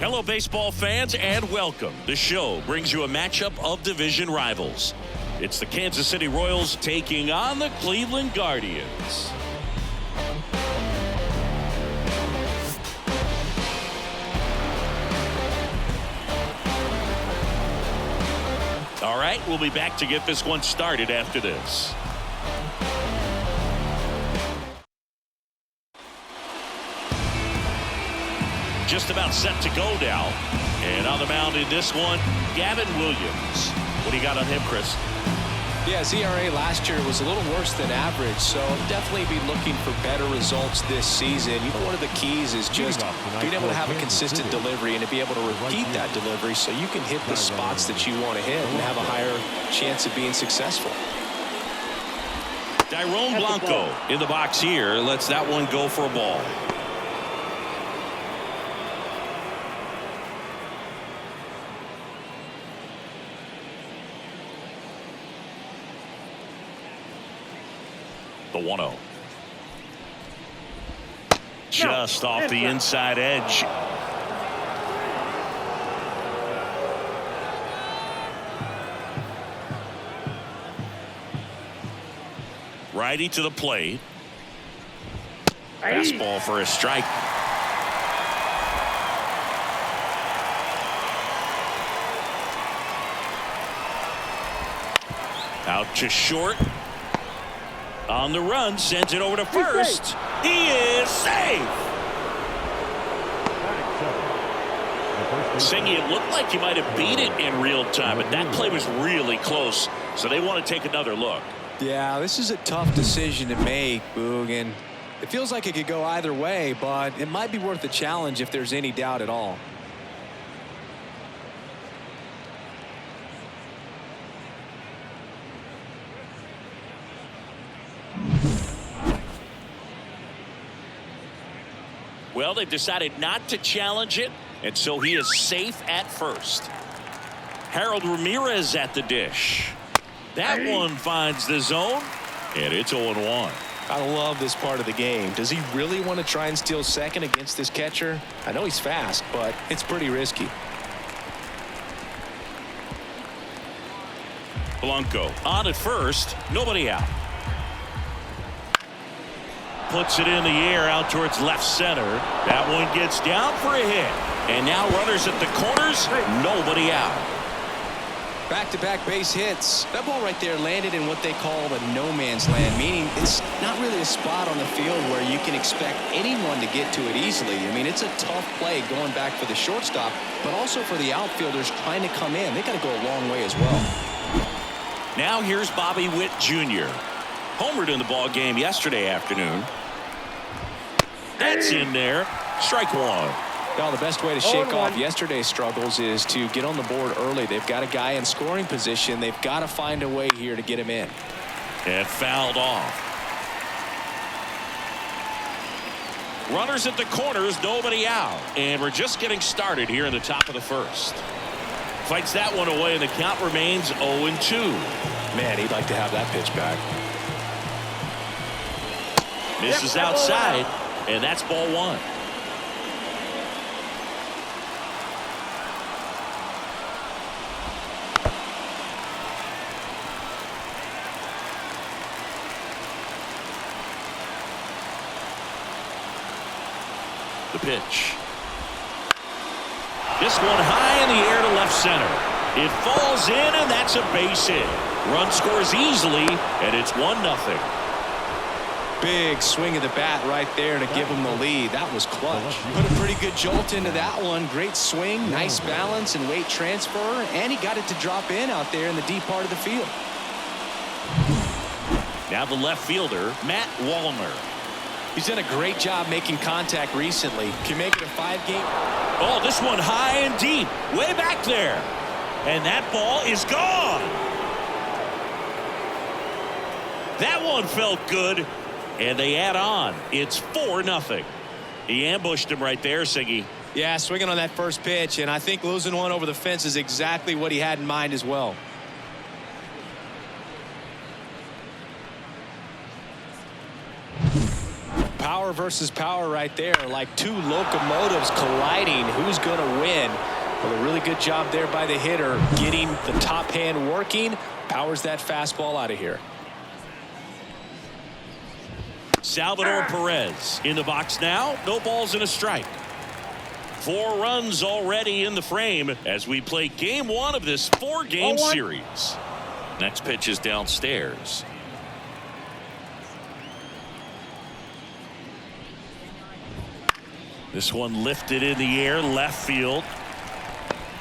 Hello, baseball fans, and welcome. The show brings you a matchup of division rivals. It's the Kansas City Royals taking on the Cleveland Guardians. All right, we'll be back to get this one started after this. Just about set to go now. And on the mound in this one, Gavin Williams. What do you got on him, Chris? Yeah, his ERA last year was a little worse than average, so definitely be looking for better results this season. You know, one of the keys is just being able to have a consistent delivery and to be able to repeat that delivery so you can hit the spots that you want to hit and have a higher chance of being successful. Dairon Blanco in the box here lets that one go for a ball. The 1-0. Just off the inside edge. Righty to the plate. Fastball for a strike. Out to short. On the run, sends it over to first. He is safe. Singy, it looked like he might have beat it in real time, but that play was really close, so they want to take another look. Yeah, this is a tough decision to make, Boog, and it feels like it could go either way, but it might be worth a challenge if there's any doubt at all. Well, they've decided not to challenge it, and so he is safe at first. Harold Ramirez at the dish. That one finds the zone, and it's 0-1. I love this part of the game. Does he really want to try and steal second against this catcher? I know he's fast, but it's pretty risky. Blanco on at first, nobody out. Puts it in the air out towards left center. That one gets down for a hit. And now runners at the corners, nobody out. Back-to-back base hits. That ball right there landed in what they call the no man's land, meaning it's not really a spot on the field where you can expect anyone to get to it easily. I mean, it's a tough play going back for the shortstop, but also for the outfielders trying to come in. They got to go a long way as well. Now here's Bobby Witt Jr. Homered in the ball game yesterday afternoon. That's in there. Strike one. Well, the best way to shake off yesterday's struggles is to get on the board early. They've got a guy in scoring position. They've got to find a way here to get him in. And fouled off. Runners at the corners, nobody out. And we're just getting started here in the top of the first. Fights that one away, and the count remains 0-2. Man, he'd like to have that pitch back. Misses outside, and that's ball one. The pitch. This one high in the air to left center. It falls in, and that's a base hit. Run scores easily, and it's 1-0. Big swing of the bat right there to give him the lead. That was clutch. Put a pretty good jolt into that one. Great swing, nice balance and weight transfer, and he got it to drop in out there in the deep part of the field. Now the left fielder, Matt Wallner. He's done a great job making contact recently. Can make it a 5-game. Oh, this one high and deep, way back there. And that ball is gone. That one felt good. And they add on. It's 4-0. He ambushed him right there, Siggy. Yeah, swinging on that first pitch, and I think losing one over the fence is exactly what he had in mind as well. Power power versus power right there, like two locomotives colliding. Who's going to win? Well, a really good job there by the hitter, getting the top hand working, powers that fastball out of here. Salvador Perez in the box now. No balls and a strike. 4 runs already in the frame as we play game 1 of this 4-game series. Next pitch is downstairs. This one lifted in the air, left field.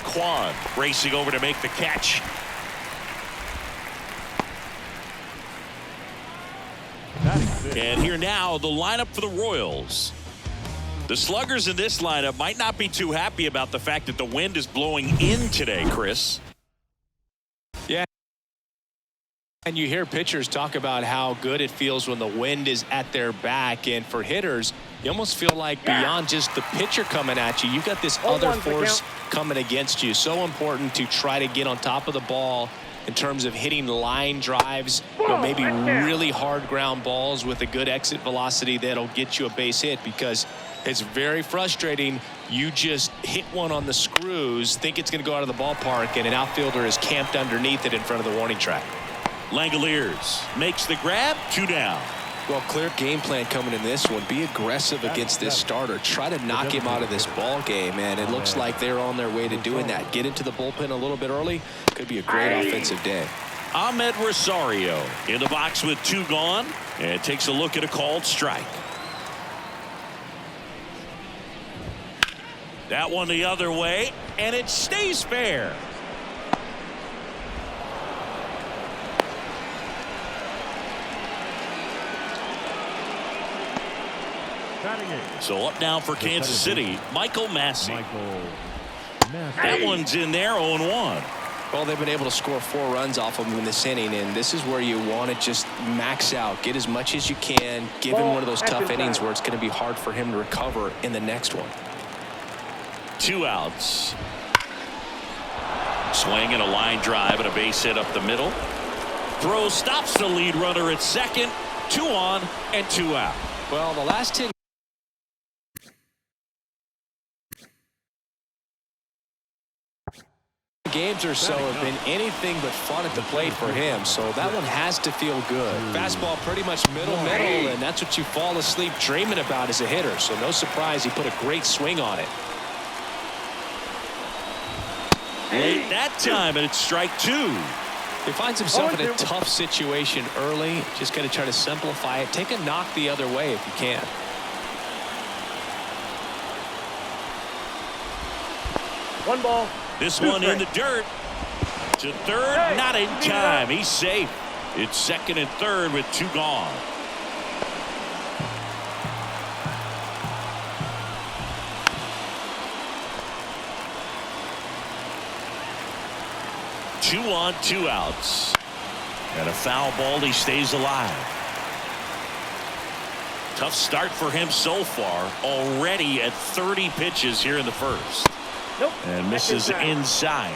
Kwan racing over to make the catch. And here now, the lineup for the Royals. The sluggers in this lineup might not be too happy about the fact that the wind is blowing in today, Chris. Yeah. And you hear pitchers talk about how good it feels when the wind is at their back. And for hitters, you almost feel like beyond just the pitcher coming at you, you've got this other force coming against you. So important to try to get on top of the ball in terms of hitting line drives, maybe really hard ground balls with a good exit velocity that'll get you a base hit, because it's very frustrating. You just hit one on the screws, think it's going to go out of the ballpark, and an outfielder is camped underneath it in front of the warning track. Langoliers makes the grab, 2 down. Well, clear game plan coming in this one. Be aggressive against this starter. Try to knock him out of this ball game, and it looks like they're on their way to doing that. Get into the bullpen a little bit early. Could be a great offensive day. Ahmed Rosario in the box with 2 gone, and takes a look at a called strike. That one the other way, and it stays fair. So up now for Kansas City, Michael Massey. That one's in there, 0-1. Well, they've been able to score 4 runs off of him in this inning, and this is where you want to just max out, get as much as you can, give him one of those tough innings where it's going to be hard for him to recover in the next one. 2 outs. Swing and a line drive and a base hit up the middle. Throw stops the lead runner at second. 2 on and 2 out. Well, the last 10 games or so have been anything but fun at the plate for him, so that one has to feel good. Fastball pretty much middle, and that's what you fall asleep dreaming about as a hitter, so no surprise he put a great swing on it. Late that time, and it's strike 2. He finds himself in a tough situation early. Just got to try to simplify it. Take a knock the other way if you can. One ball. This one in the dirt. To third, not in time. He's safe. It's second and third with 2 gone. Two on, 2 outs. And a foul ball. He stays alive. Tough start for him so far. Already at 30 pitches here in the first. Nope. And misses inside.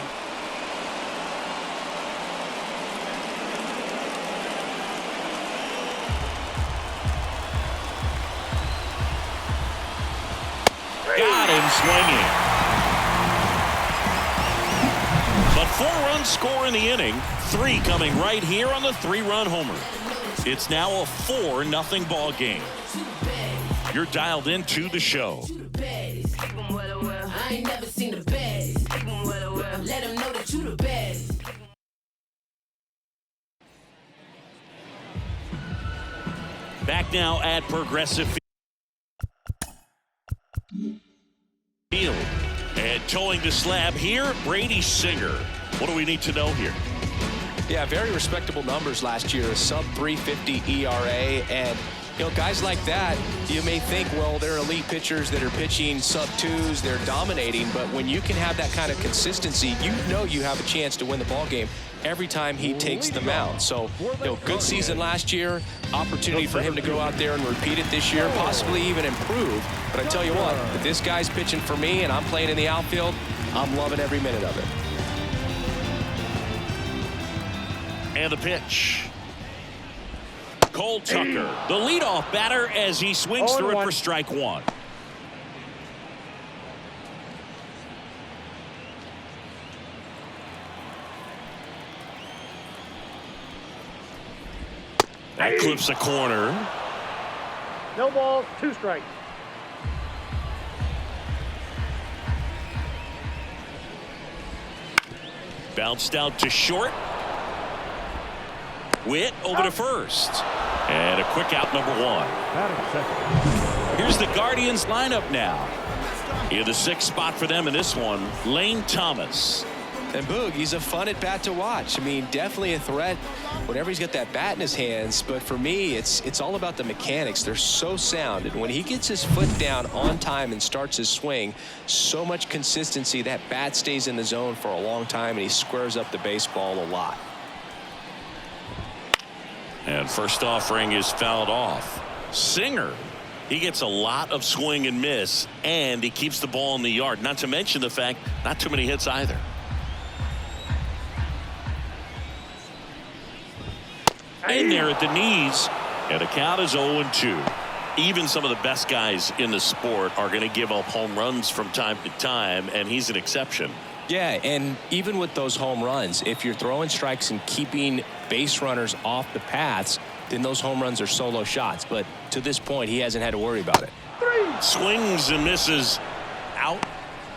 Got him swinging. But 4 runs score in the inning. 3 coming right here on the 3-run homer. It's now a 4-0 ball game. You're dialed into the show. I ain't never seen the best. Let them know that you the best. Back now at Progressive Field. And towing the slab here, Brady Singer. What do we need to know here? Yeah, very respectable numbers last year. A sub-350 ERA, and you know, guys like that, you may think, well, they're elite pitchers that are pitching sub-2s, they're dominating, but when you can have that kind of consistency, you know you have a chance to win the ball game every time he takes the mound. So, you know, good season last year, opportunity for him to go out there and repeat it this year, possibly even improve. But I tell you what, if this guy's pitching for me and I'm playing in the outfield, I'm loving every minute of it. And the pitch. Cole Tucker, the leadoff batter, as he swings through it for strike one. That clips a corner. No balls, 2 strikes. Bounced out to short. Witt over to first. And a quick out, number 1. Here's the Guardians lineup now. In the 6th spot for them in this one, Lane Thomas. And Boog, he's a fun at bat to watch. I mean, definitely a threat whenever he's got that bat in his hands. But for me, it's all about the mechanics. They're so sound. And when he gets his foot down on time and starts his swing, so much consistency, that bat stays in the zone for a long time, and he squares up the baseball a lot. And first offering is fouled off. Singer, he gets a lot of swing and miss, and he keeps the ball in the yard. Not to mention the fact, not too many hits either. In there at the knees, and the count is 0-2. Even some of the best guys in the sport are going to give up home runs from time to time, and he's an exception. Yeah, and even with those home runs, if you're throwing strikes and keeping base runners off the paths, then those home runs are solo shots. But to this point, he hasn't had to worry about it. Swings and misses. Out,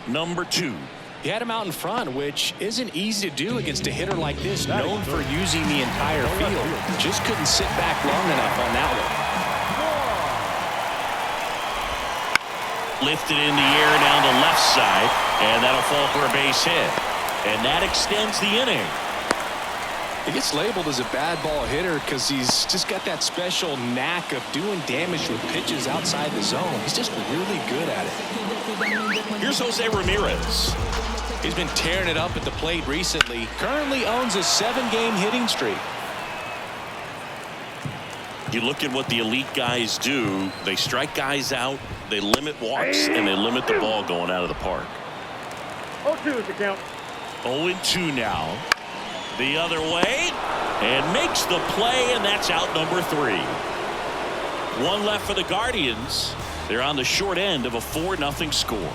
number 2. He had him out in front, which isn't easy to do against a hitter like this, known for using the entire field. Just couldn't sit back long enough on that one. Lifted in the air down the left side, and that'll fall for a base hit. And that extends the inning. He gets labeled as a bad ball hitter because he's just got that special knack of doing damage with pitches outside the zone. He's just really good at it. Here's Jose Ramirez. He's been tearing it up at the plate recently. Currently owns a 7-game hitting streak. You look at what the elite guys do. They strike guys out, they limit walks, and they limit the ball going out of the park. 0-2 is the count. 0-2 now. The other way, and makes the play, and that's out number 3. 1 left for the Guardians. They're on the short end of a 4-0 score.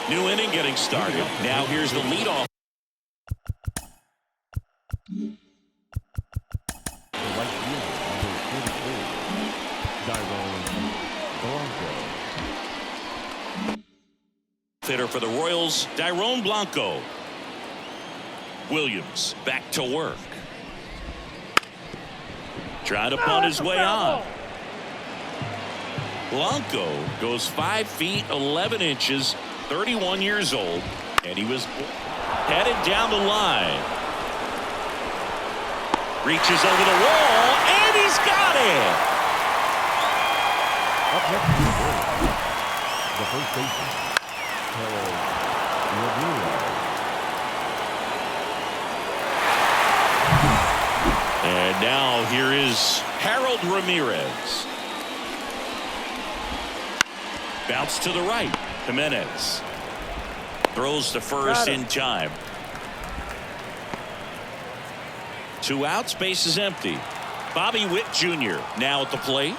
New inning getting started. Now here's the leadoff. Hitter for the Royals, Dairon Blanco. Williams back to work. Trying to punt his way on. Blanco goes 5 feet 11 inches, 31 years old, and he was headed down the line. Reaches over the wall, and he's got it. Up next, the first baseman, Harold Ramirez. And now here is Harold Ramirez. Bounce to the right. Jimenez throws to first in time. 2 outs, base is empty. Bobby Witt Jr. now at the plate.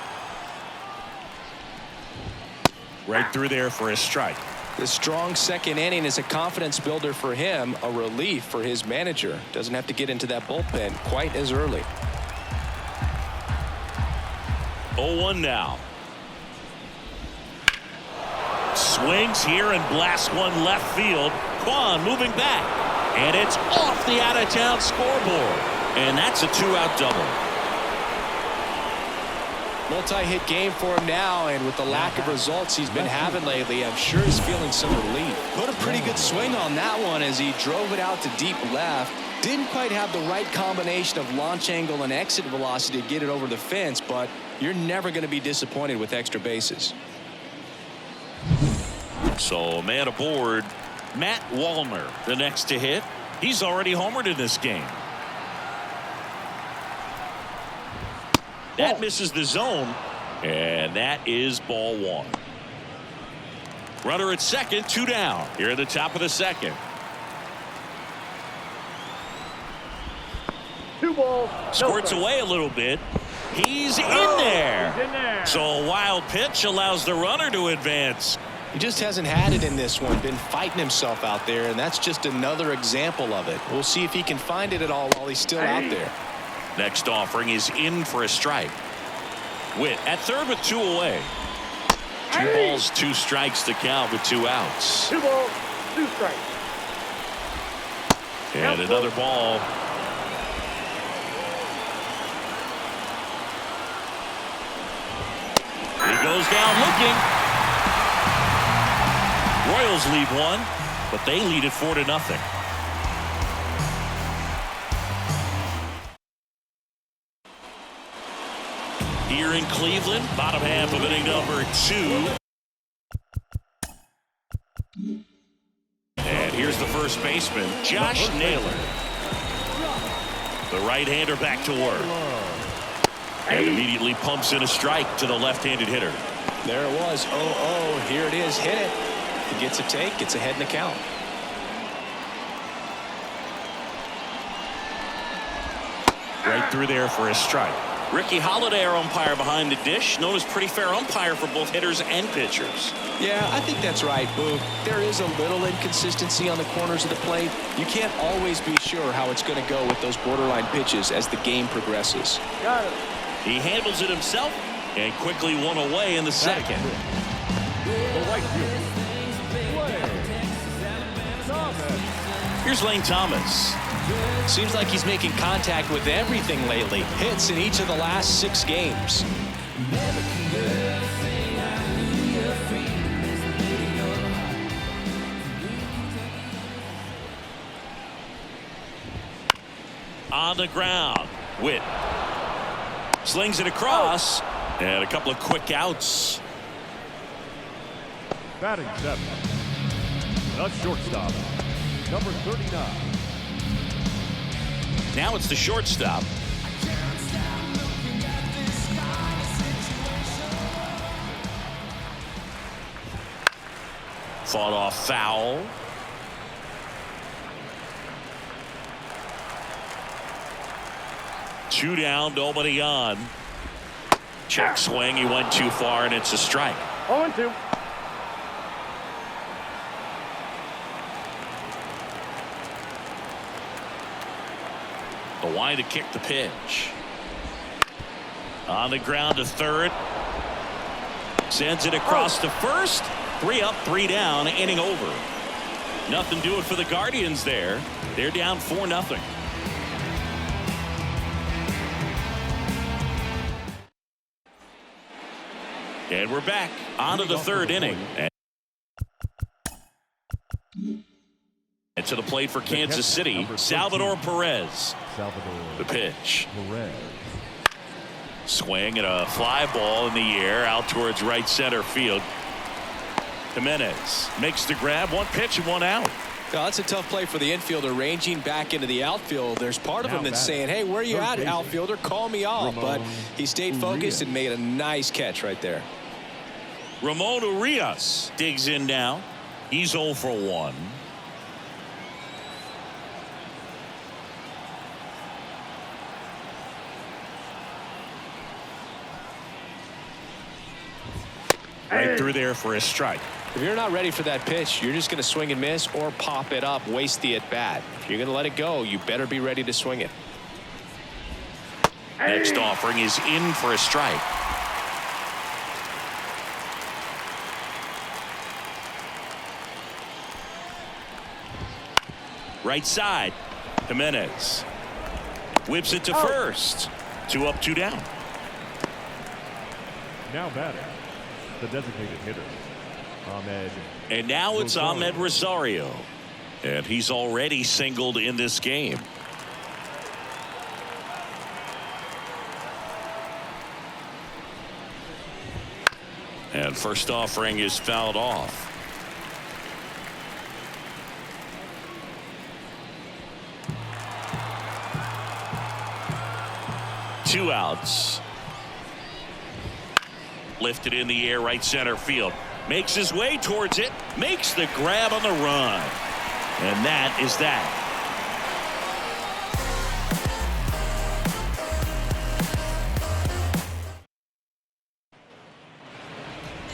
Right through there for a strike. The strong second inning is a confidence builder for him, a relief for his manager. Doesn't have to get into that bullpen quite as early. 0-1 now. Swings here and blasts one left field. Kwan moving back, and it's off the out-of-town scoreboard, and that's a 2-out double. Multi-hit game for him now, and with the lack of results he's been having lately, I'm sure he's feeling some relief. Put a pretty good swing on that one as he drove it out to deep left. Didn't quite have the right combination of launch angle and exit velocity to get it over the fence, but you're never going to be disappointed with extra bases. So man aboard, Matt Wallner, the next to hit. He's already homered in this game. That misses the zone, and that is ball 1. Runner at second, 2 down here at the top of the second. balls. Squirts away a little bit. He's in there. He's in there. So a wild pitch allows the runner to advance. He just hasn't had it in this one, been fighting himself out there, and that's just another example of it. We'll see if he can find it at all while he's still out there. Next offering is in for a strike. Witt at third with 2 away. 2 balls, 2 strikes to count with 2 outs. 2 balls, 2 strikes. And another ball. He goes down looking. Royals lead 1, but they lead it 4-0. Here in Cleveland, bottom half of inning number 2. And here's the first baseman, Josh Naylor. The right-hander back to work. And immediately pumps in a strike to the left-handed hitter. There it was. 0-0. Here it is. Hit it. He gets a take. Gets ahead in the count. Right through there for a strike. Ricky Holiday, our umpire behind the dish, known as pretty fair umpire for both hitters and pitchers. Yeah, I think that's right, Boog. There is a little inconsistency on the corners of the plate. You can't always be sure how it's going to go with those borderline pitches as the game progresses. Got it. He handles it himself and quickly 1 away in the second. The right fielder, Here's Lane Thomas. Seems like he's making contact with everything lately. Hits in each of the last 6 games. On the ground. Witt slings it across. And a couple of quick outs. batting 7. The shortstop, number 39. Now it's the shortstop. Fought off foul. Two down, nobody on. Check swing, he went too far, and it's a strike. 0-2. The wide to kick the pitch. On the ground to third. Sends it across to first. 3 up, 3 down, inning over. Nothing doing for the Guardians there. They're down 4-0. And we're back onto the third inning. And to the plate for Kansas City, Salvador Perez. The pitch. Swing and a fly ball in the air out towards right center field. Jimenez makes the grab. 1 pitch and 1 out. Well, that's a tough play for the infielder, ranging back into the outfield. There's part of him that's saying, hey, where you at, outfielder? Call me off. But he stayed focused and made a nice catch right there. Ramon Urias digs in now. He's 0 for 1. Right through there for a strike. If you're not ready for that pitch, you're just going to swing and miss or pop it up, waste the at-bat. If you're going to let it go, you better be ready to swing it. Next offering is in for a strike. Right side. Jimenez whips it to first. 2 up, 2 down. Now batting, the designated hitter, Ahmed. And now it's Ahmed Rosario. And he's already singled in this game. And first offering is fouled off. Two outs. Lifted in the air, right center field. Makes his way towards it. Makes the grab on the run. And that is that.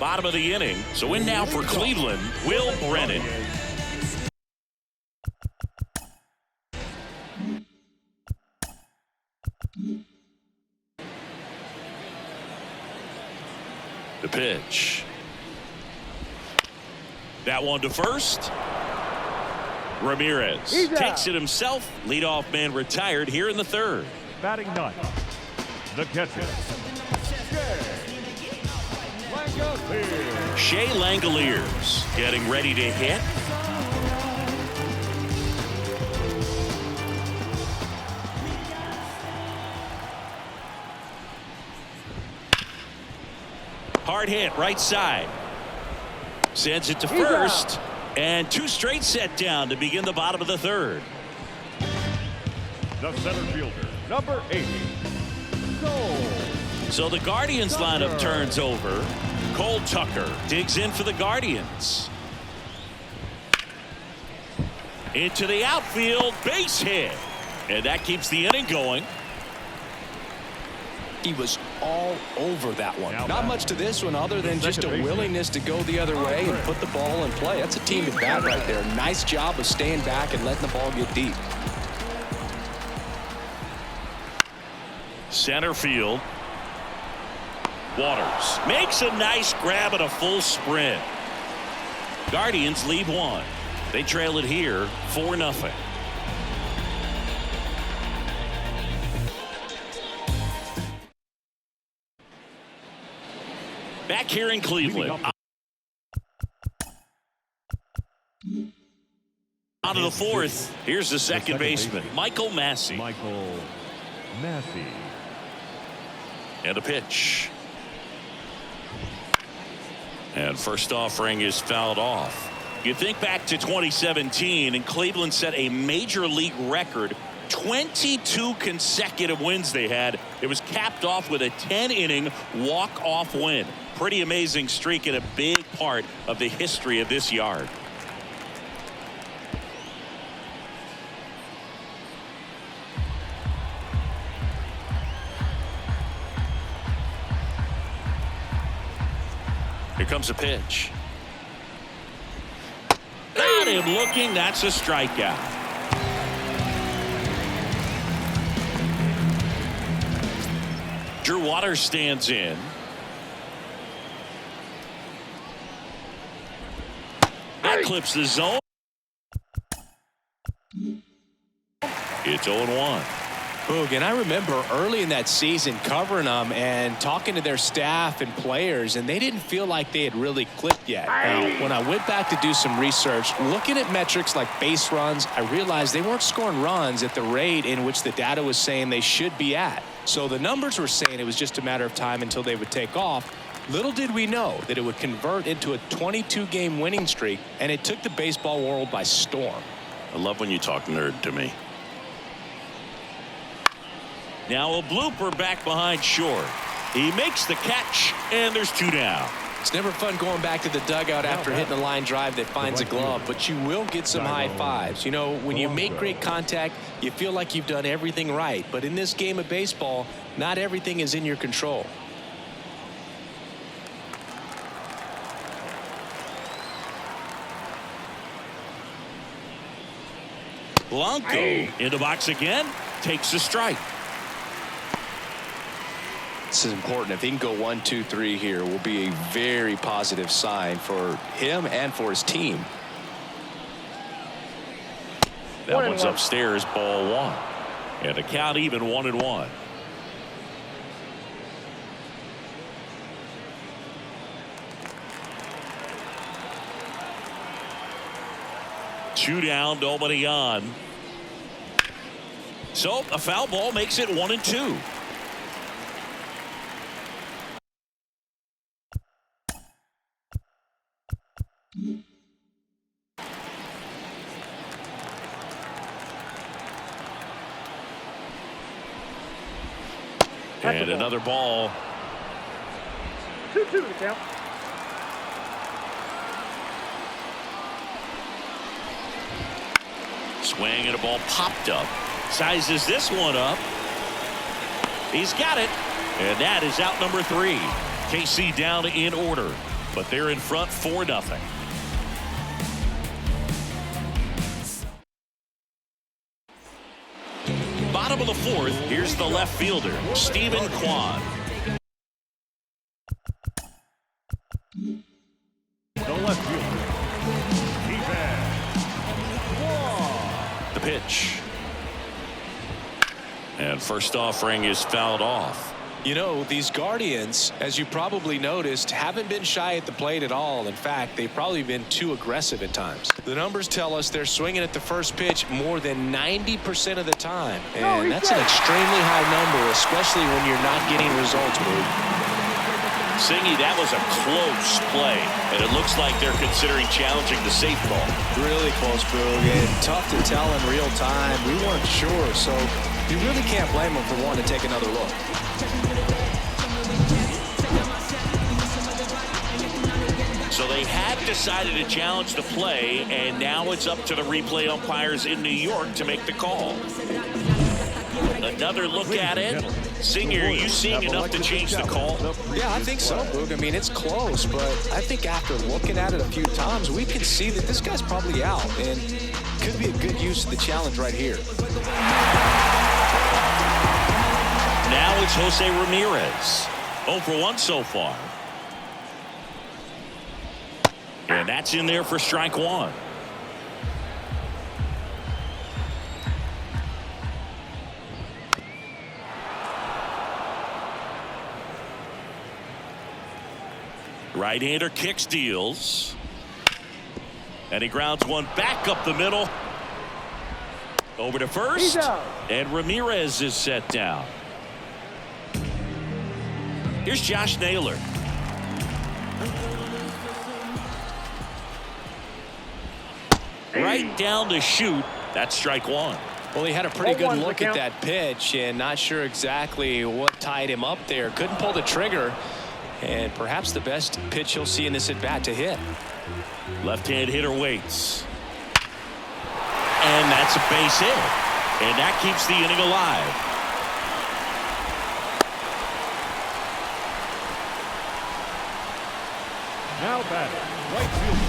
Bottom of the inning. So in now for Cleveland, Will Brennan. The pitch. That one to first. Ramirez takes it himself. Leadoff man retired here in the third. Batting ninth, the catcher, Shea Langoliers getting ready to hit. Hard hit right side. Sends it to first. And two straight set down to begin the bottom of the third. the center fielder, number 80, Cole. So the Guardians Tucker. lineup turns over. Cole Tucker digs in for the Guardians. Into the outfield, base hit. And that keeps the inning going. He was all over that one. Now Not much to this one other than just a willingness to go the other way and put the ball in play. That's a team at bat right there. Nice job of staying back and letting the ball get deep. Center field. Waters makes a nice grab and a full sprint. Guardians lead one. They trail it here 4-0. Back here in Cleveland. Out of the fourth. Here's the second baseman, Michael Massey. Michael Massey. And a pitch. And first offering is fouled off. You think back to 2017 and Cleveland set a major league record. 22 consecutive wins they had. It was capped off with a 10-inning walk-off win. Pretty amazing streak and a big part of the history of this yard. Here comes a pitch. Got him looking. That's a strikeout. Drew Waters stands in. That clips the zone. It's 0-1. Boog, and I remember early in that season covering them and talking to their staff and players, and they didn't feel like they had really clicked yet. Now, when I went back to do some research, looking at metrics like base runs, I realized they weren't scoring runs at the rate in which the data was saying they should be at. So the numbers were saying it was just a matter of time until they would take off. Little did we know that it would convert into a 22-game winning streak, and it took the baseball world by storm. I love when you talk nerd to me. Now a blooper back behind short. He makes the catch, and there's two down. It's never fun going back to the dugout after hitting a line drive that finds a glove, but you will get some high fives. You know, when you make great contact, you feel like you've done everything right. But in this game of baseball, not everything is in your control. Blanco in the box again, takes a strike. This is important. If he can go 1, 2, 3 here, will be a very positive sign for him and for his team. That one's upstairs, ball one. And the count even 1-1. Two down, nobody on. So a foul ball makes it 1-2. And another ball. 2-2 to count. Swing and a ball popped up. Sizes this one up. He's got it. And that is out number 3. KC down in order. but they're in front 4-0. Bottom of the 4th, here's the left fielder, Stephen Kwan. The left fielder, Stephen Kwan. The pitch. And first offering is fouled off. You know, these Guardians, as you probably noticed, haven't been shy at the plate at all. In fact, they've probably been too aggressive at times. The numbers tell us they're swinging at the first pitch more than 90% of the time. And that's an extremely high number, especially when you're not getting results, Boog. Singy, that was a close play, and it looks like they're considering challenging the safe ball. Really close, Boog, and tough to tell in real time. We weren't sure, so you really can't blame them for wanting to take another look. So they had decided to challenge the play, and now it's up to the replay umpires in New York to make the call. Another look at it. Singer, are you seeing enough to change the call? Yeah, I think so, Boog. I mean, it's close, but I think after looking at it a few times, we can see that this guy's probably out, and could be a good use of the challenge right here. Now it's Jose Ramirez. 0 for 1 so far. And that's in there for strike 1. Right-hander kicks, deals. And he grounds one back up the middle. Over to first. And Ramirez is set down. Here's Josh Naylor. Right down to shoot. That's strike 1. Well, he had a pretty good look at that pitch and not sure exactly what tied him up there. Couldn't pull the trigger. And perhaps the best pitch he'll see in this at-bat to hit. Left-hand hitter waits. And that's a base hit. And that keeps the inning alive. Now batting, right fielder.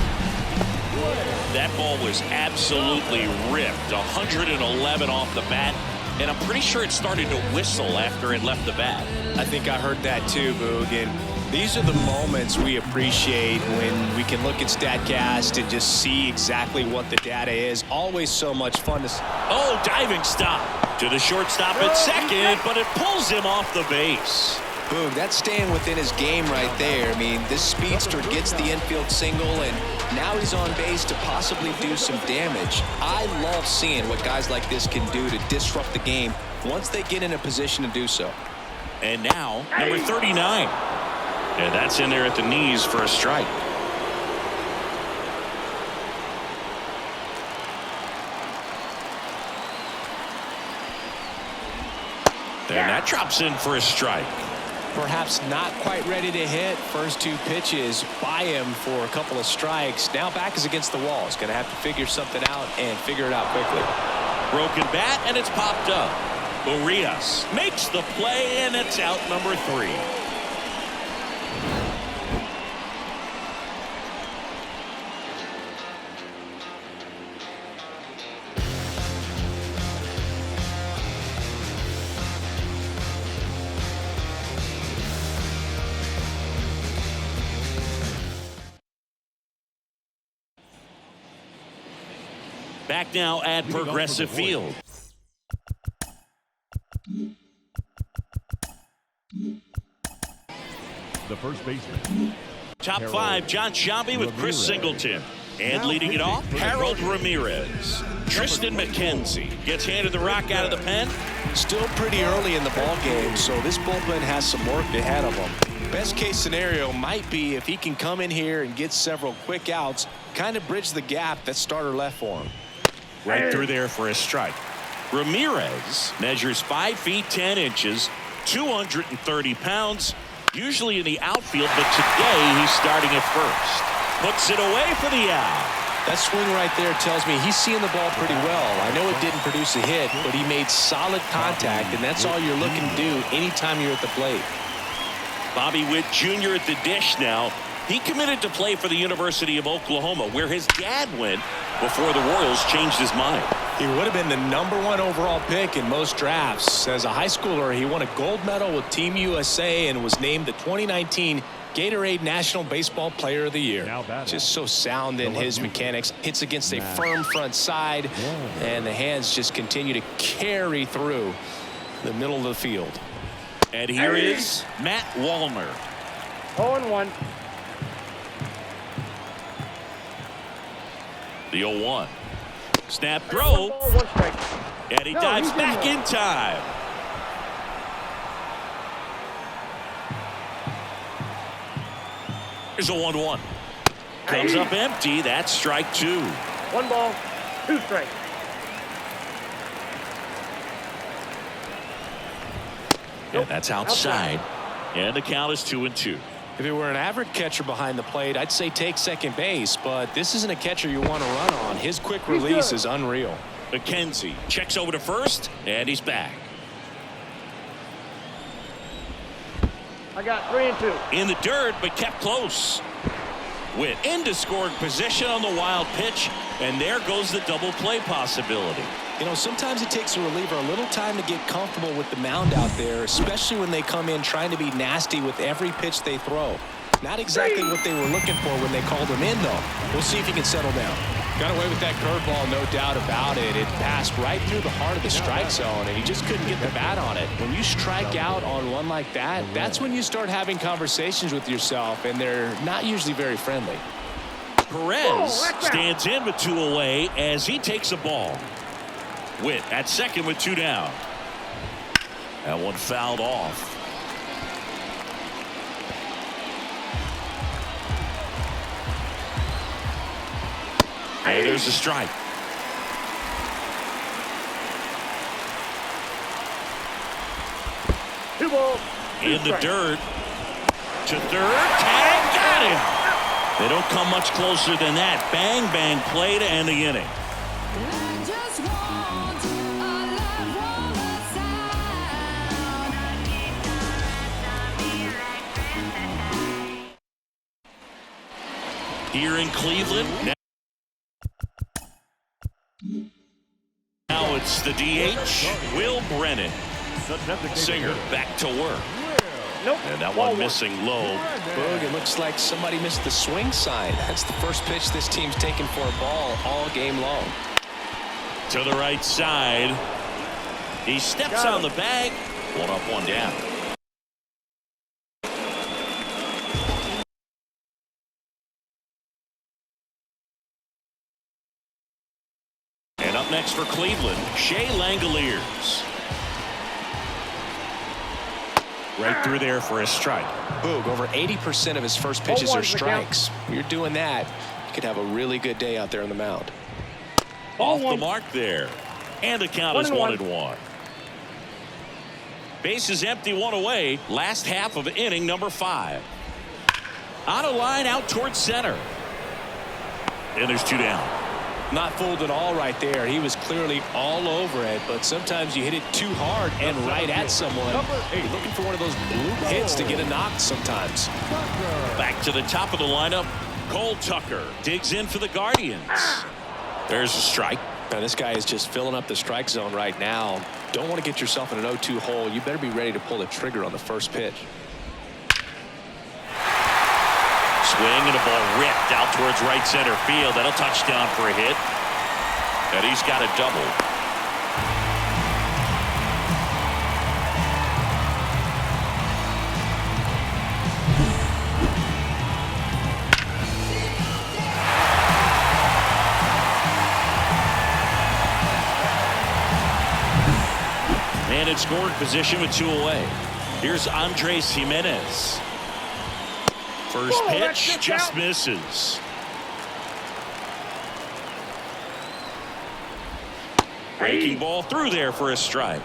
That ball was absolutely ripped. 111 off the bat. And I'm pretty sure it started to whistle after it left the bat. I think I heard that too, Boog. And these are the moments we appreciate when we can look at StatCast and just see exactly what the data is. Always so much fun to see. Oh, diving stop to the shortstop at second, but it pulls him off the base. Boog, that's staying within his game right there. I mean, this speedster gets the infield single, and now he's on base to possibly do some damage. I love seeing what guys like this can do to disrupt the game once they get in a position to do so. And now, number 39. And that's in there at the knees for a strike. And that drops in for a strike. Perhaps not quite ready to hit. First 2 pitches by him for a couple of strikes. Now back is against the wall. He's going to have to figure something out and figure it out quickly. Broken bat, and it's popped up. Urias makes the play, and it's out number 3. Back now at Progressive Field. The first baseman. Top 5, John Sciambi with Chris Singleton. And leading it off, Harold Ramirez. Tristan McKenzie gets handed the rock out of the pen. Still pretty early in the ball game, so this bullpen has some work ahead of him. Best case scenario might be if he can come in here and get several quick outs, kind of bridge the gap that starter left for him. Right through there for a strike. Ramirez measures 5 feet 10 inches, 230 pounds, usually in the outfield, but today he's starting at first. Puts it away for the out. That swing right there tells me he's seeing the ball pretty well. I know it didn't produce a hit, but he made solid contact, and that's all you're looking to do anytime you're at the plate. Bobby Witt Jr. at the dish now. He committed to play for the University of Oklahoma, where his dad went before the Royals changed his mind. He would have been the #1 overall pick in most drafts. As a high schooler, he won a gold medal with Team USA and was named the 2019 Gatorade National Baseball Player of the Year. Just so sound in his mechanics. Hits against a firm front side, and the hands just continue to carry through the middle of the field. And here is Matt Wallner. 0-1. The 0-1. Snap One throw, ball, 1 strike. and he No, dives he didn't. back in time. Here's a 1-1. Comes up empty. That's strike 2. 1 ball, 2 strikes. And that's outside. And the count is 2-2. If it were an average catcher behind the plate, I'd say take second base, but this isn't a catcher you want to run on. His quick release is unreal. McKenzie checks over to first, and he's back. I got 3 and 2. In the dirt, but kept close. Witt into scoring position on the wild pitch, and there goes the double play possibility. You know, sometimes it takes a reliever a little time to get comfortable with the mound out there, especially when they come in trying to be nasty with every pitch they throw. Not exactly what they were looking for when they called him in, though. We'll see if he can settle down. Got away with that curveball, no doubt about it. It passed right through the heart of the strike zone, and he just couldn't get the bat on it. When you strike out on one like that, that's when you start having conversations with yourself, and they're not usually very friendly. Perez stands in with 2 away as he takes a ball. Witt at second with 2 down. That one fouled off. And there's a strike. Two balls. In the dirt. To third. Tag. Got him. They don't come much closer than that. Bang, bang play to end the inning. I just want a love from the sound. Here in Cleveland. Now it's the DH, Will Brennan. Singer back to work. Nope. And that Ball one missing low. Boog, it looks like somebody missed the swing sign. That's the first pitch this team's taken for a ball all game long. To the right side. He steps on the bag. 1 up, 1 down. And up next for Cleveland, Shea Langoliers. Right through there for a strike. Boog, over 80% of his first pitches 0-1 are is the count. strikes. You're doing that, you could have a really good day out there on the mound. Off the 1-1. mark there. And the count is 1-1. Bases empty, 1 away. Last half of inning number 5. On a line out towards center. And there's 2 down. Not fooled at all right there. He was clearly all over it, but sometimes you hit it too hard and right at someone. You're looking for one of those bloop hits to get a knock sometimes. Back to the top of the lineup. Cole Tucker digs in for the Guardians. There's a strike. Now this guy is just filling up the strike zone right now. Don't want to get yourself in an 0-2 hole. You better be ready to pull the trigger on the first pitch. Swing and a ball ripped out towards right center field. That'll touchdown for a hit. And he's got a double. And in scoring position with 2 away. Here's Andres Jimenez. First Whoa, that's pitch just just out. misses. Breaking ball through there for a strike.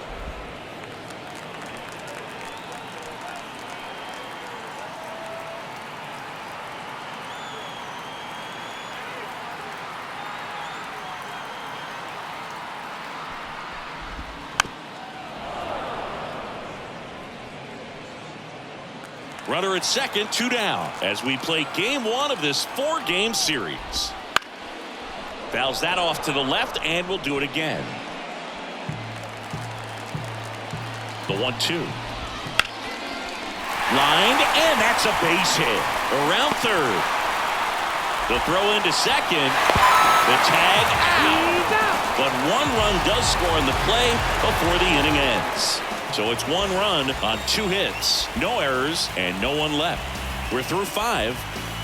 Runner at second, 2 down as we play game 1 of this 4-game series. Fouls that off to the left, and we'll do it again. The 1-2. Lined, and that's a base hit. Around third. The throw into second. The tag out. But 1 run does score in the play before the inning ends. So it's 1 run on 2 hits, no errors, and no one left. We're through 5.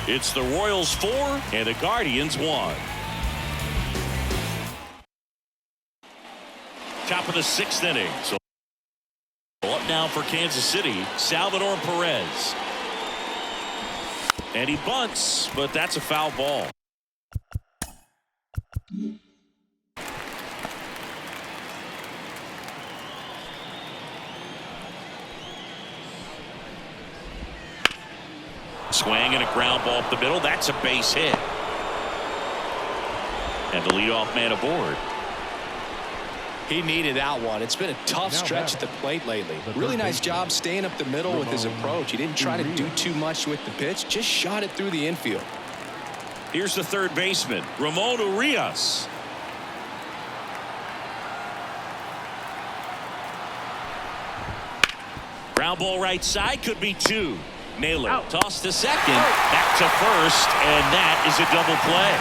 It's the Royals 4 and the Guardians 1. Top of the 6th inning. So up now for Kansas City, Salvador Perez. And he bunts, but that's a foul ball. Swing and a ground ball up the middle. That's a base hit. And the leadoff man aboard. He needed that one. It's been a tough stretch at the plate lately. Really nice job staying up the middle with his approach. He didn't try to do too much with the pitch, just shot it through the infield. Here's the third baseman, Ramon Urias. Ground ball right side, could be 2. Naylor tossed to second, back to first, and that is a double play.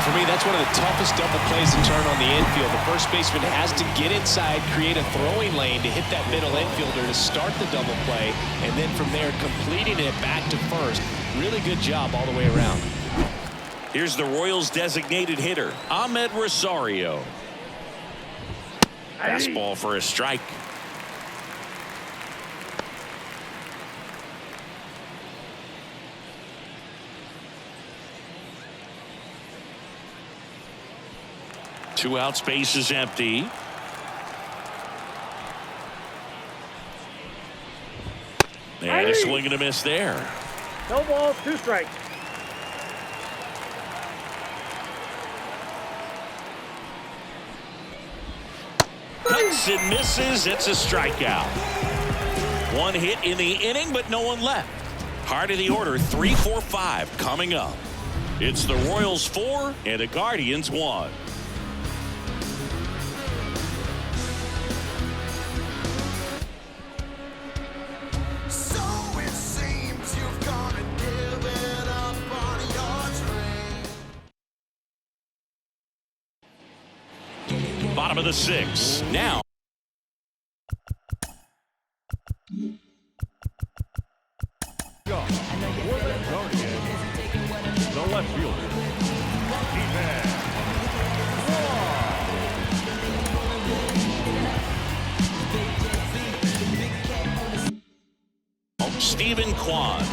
For me, that's one of the toughest double plays to turn on the infield. The first baseman has to get inside, create a throwing lane to hit that middle infielder to start the double play, and then from there completing it back to first. Really good job all the way around. Here's the Royals designated hitter, Ahmed Rosario. Fastball for a strike. Two out, space is empty. And a swing and a miss there. No balls, 2 strikes. Cuts and misses. It's a strikeout. 1 hit in the inning, but no one left. Heart of the order, 3, 4, 5 coming up. It's the Royals 4 and the Guardians 1. Bottom of the 6th. Now. Go. For the Guardians, the left fielder, Stephen Kwan.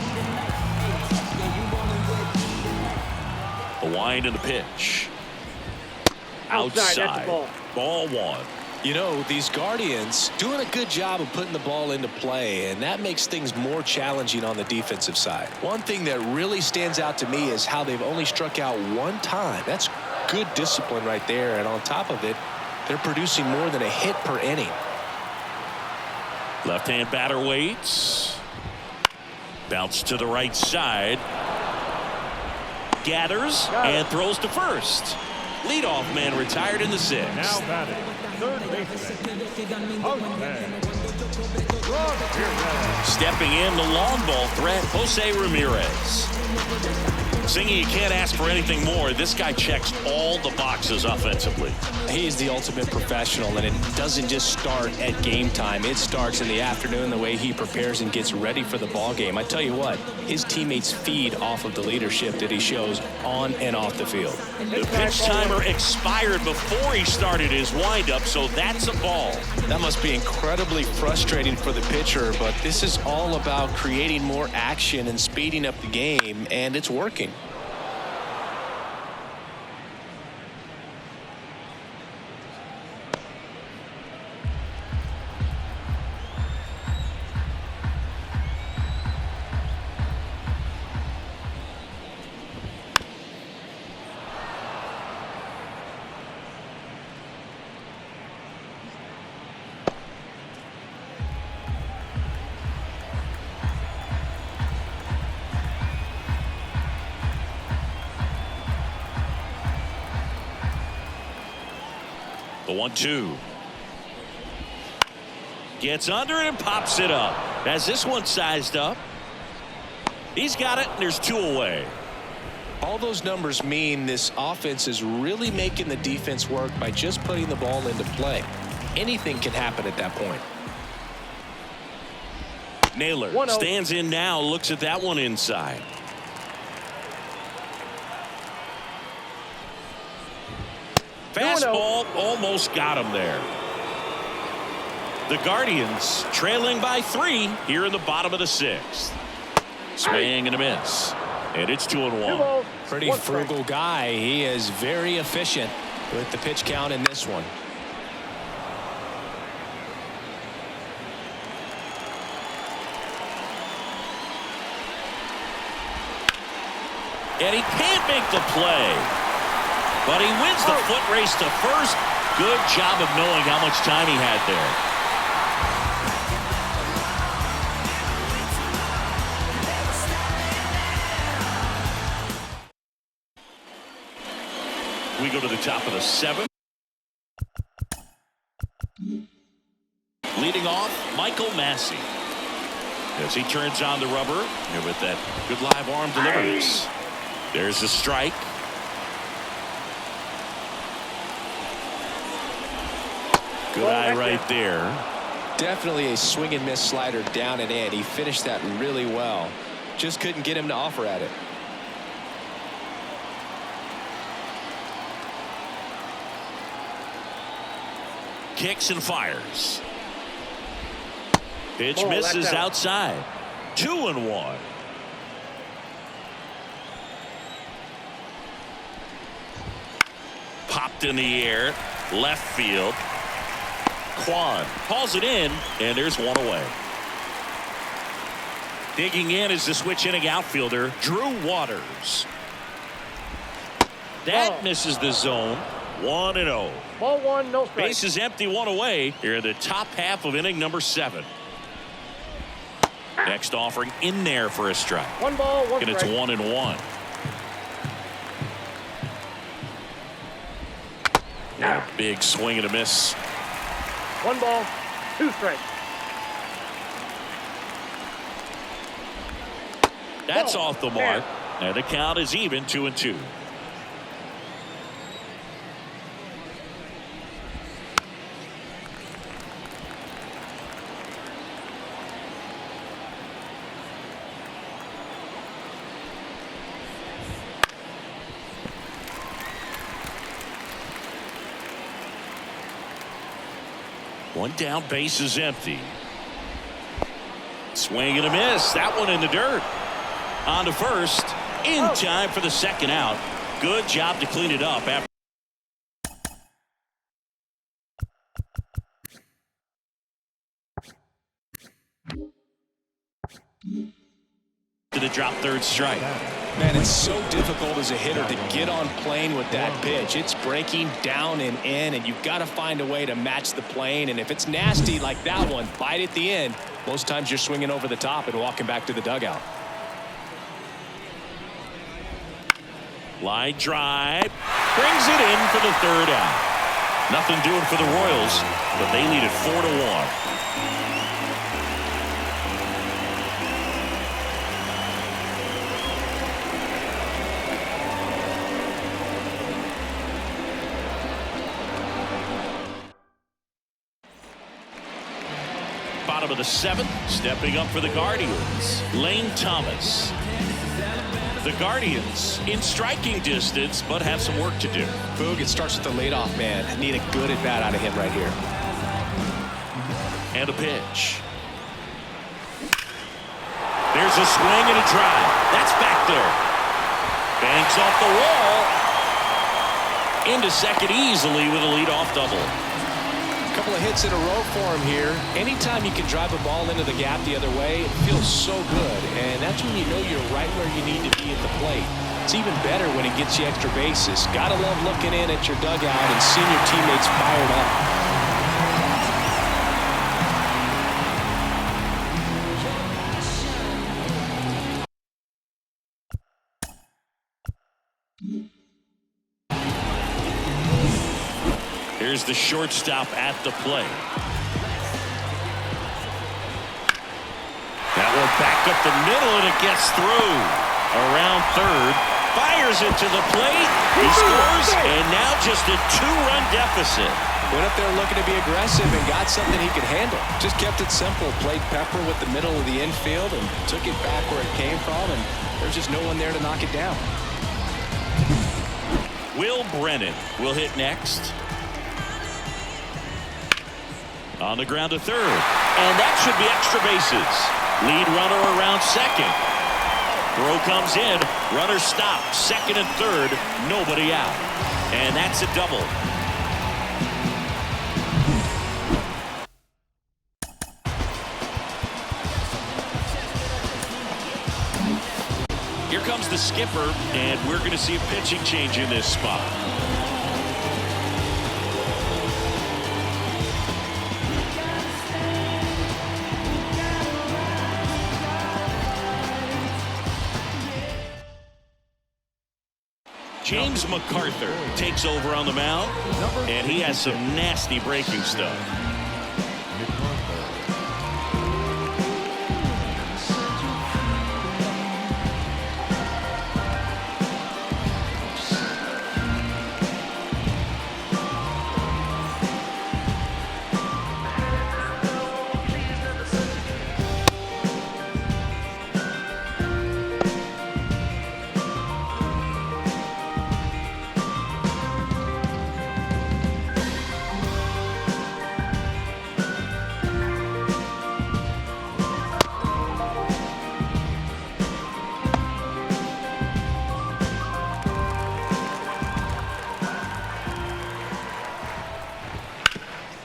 The wind and the pitch. Outside. That's the ball. Ball 1. You know, these Guardians doing a good job of putting the ball into play, and that makes things more challenging on the defensive side. One thing that really stands out to me is how they've only struck out 1 time. That's good discipline right there, and on top of it, they're producing more than a hit per inning. Left-hand batter waits. Bounce to the right side. Gathers and throws to first. Leadoff man retired in the 6th. now batting, third baseman, Jose Ramirez. Stepping in, the long ball threat, Jose Ramirez. Singy, you can't ask for anything more. This guy checks all the boxes offensively. He is the ultimate professional, and it doesn't just start at game time. It starts in the afternoon, the way he prepares and gets ready for the ball game. I tell you what, his teammates feed off of the leadership that he shows on and off the field. The pitch timer expired before he started his windup, so that's a ball. That must be incredibly frustrating for the pitcher, but this is all about creating more action and speeding up the game, and it's working. The 1-2. Gets under it and pops it up. Has this one sized up. He's got it, and there's 2 away. All those numbers mean this offense is really making the defense work by just putting the ball into play. Anything can happen at that point. Naylor 1-0. stands in now, looks at that one inside. Fastball almost got him there. The Guardians trailing by 3 here in the bottom of the 6th. Swing and a miss. And it's 2-1. Pretty frugal guy. He is very efficient with the pitch count in this one. And he can't make the play. But he wins the foot race to first. Good job of knowing how much time he had there. We go to the top of the 7th. Leading off, Michael Massey. As he turns on the rubber and with that good live arm delivers. There's a strike. Good eye right there. Definitely a swing and miss slider down and in. He finished that really well. Just couldn't get him to offer at it. Kicks and fires. Pitch misses outside. 2-1. Popped in the air. Left field. Kwan hauls it in, and there's 1 away. Digging in is the switch inning outfielder, Drew Waters. That misses the zone. 1-0. Ball 1, no strike. Base is empty, 1 away. Here in the top half of inning number 7. Next offering in there for a strike. 1 ball, 1 and strike. it's 1-1. Now big swing and a miss. 1 ball, 2 strikes. That's Ball. off the mark. And the count is even, 2-2. One down, base is empty. Swing and a miss. That one in the dirt. On to first. In time for the 2nd out. Good job to clean it up after the drop 3rd strike. Man, it's so difficult as a hitter to get on plane with that pitch. It's breaking down and in, and you've got to find a way to match the plane. And if it's nasty like that one, bite at the end, most times you're swinging over the top and walking back to the dugout. Line drive. Brings it in for the 3rd out. Nothing doing for the Royals, but they lead it 4-1. Bottom of the 7th, stepping up for the Guardians, Lane Thomas. The Guardians in striking distance, but have some work to do. Boog, it starts with the leadoff man. Need a good at bat out of him right here. And a pitch. There's a swing and a drive. That's back there. Banks off the wall. Into second easily with a leadoff double. Couple of hits in a row for him here. Anytime you can drive a ball into the gap the other way, it feels so good. And that's when you know you're right where you need to be at the plate. It's even better when it gets you extra bases. Gotta love looking in at your dugout and seeing your teammates fired up. Here's the shortstop at the plate. That one back up the middle, and it gets through. Around third. Fires it to the plate. He scores, and now just a 2-run deficit. Went up there looking to be aggressive and got something he could handle. Just kept it simple. Played Pepper with the middle of the infield and took it back where it came from, and there's just no one there to knock it down. Will Brennan will hit next. On the ground to third. And that should be extra bases. Lead runner around second. Throw comes in. Runner stopped. Second and third. Nobody out. And that's a double. Here comes the skipper, and we're going to see a pitching change in this spot. James MacArthur takes over on the mound, and he has some nasty breaking stuff.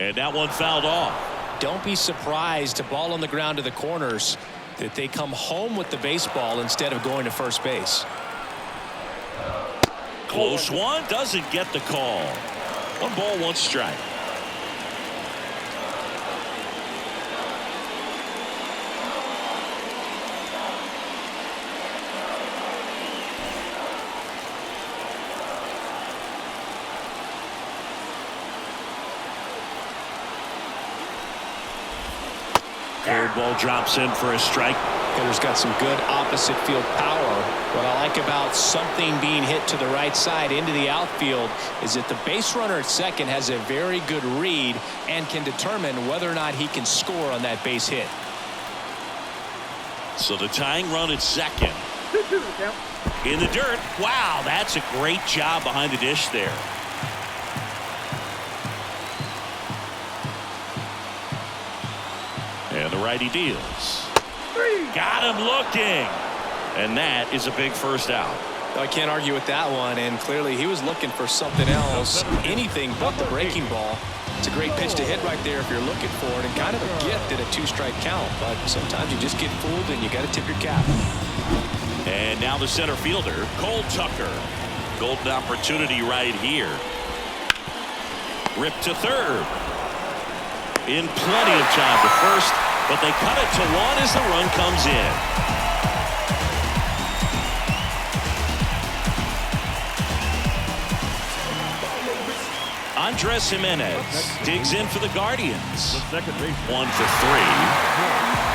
And that one fouled off. Don't be surprised to ball on the ground to the corners that they come home with the baseball instead of going to first base. Close one, doesn't get the call. 1 ball, 1 strike. Curveball drops in for a strike. Hitter's got some good opposite field power. What I like about something being hit to the right side into the outfield is that the base runner at second has a very good read and can determine whether or not he can score on that base hit. So the tying run at second. In the dirt. Wow, that's a great job behind the dish there. And the righty deals. Got him looking. And that is a big first out. I can't argue with that one, and clearly he was looking for something else, anything but the breaking ball. It's a great pitch to hit right there if you're looking for it, and kind of a gift at a 2-strike count, but sometimes you just get fooled and you got to tip your cap. And now the center fielder, Cole Tucker. Golden opportunity right here. Ripped to third. In plenty of time to first, but they cut it to 1 as the run comes in. Andres Jimenez digs in for the Guardians. 1 for 3.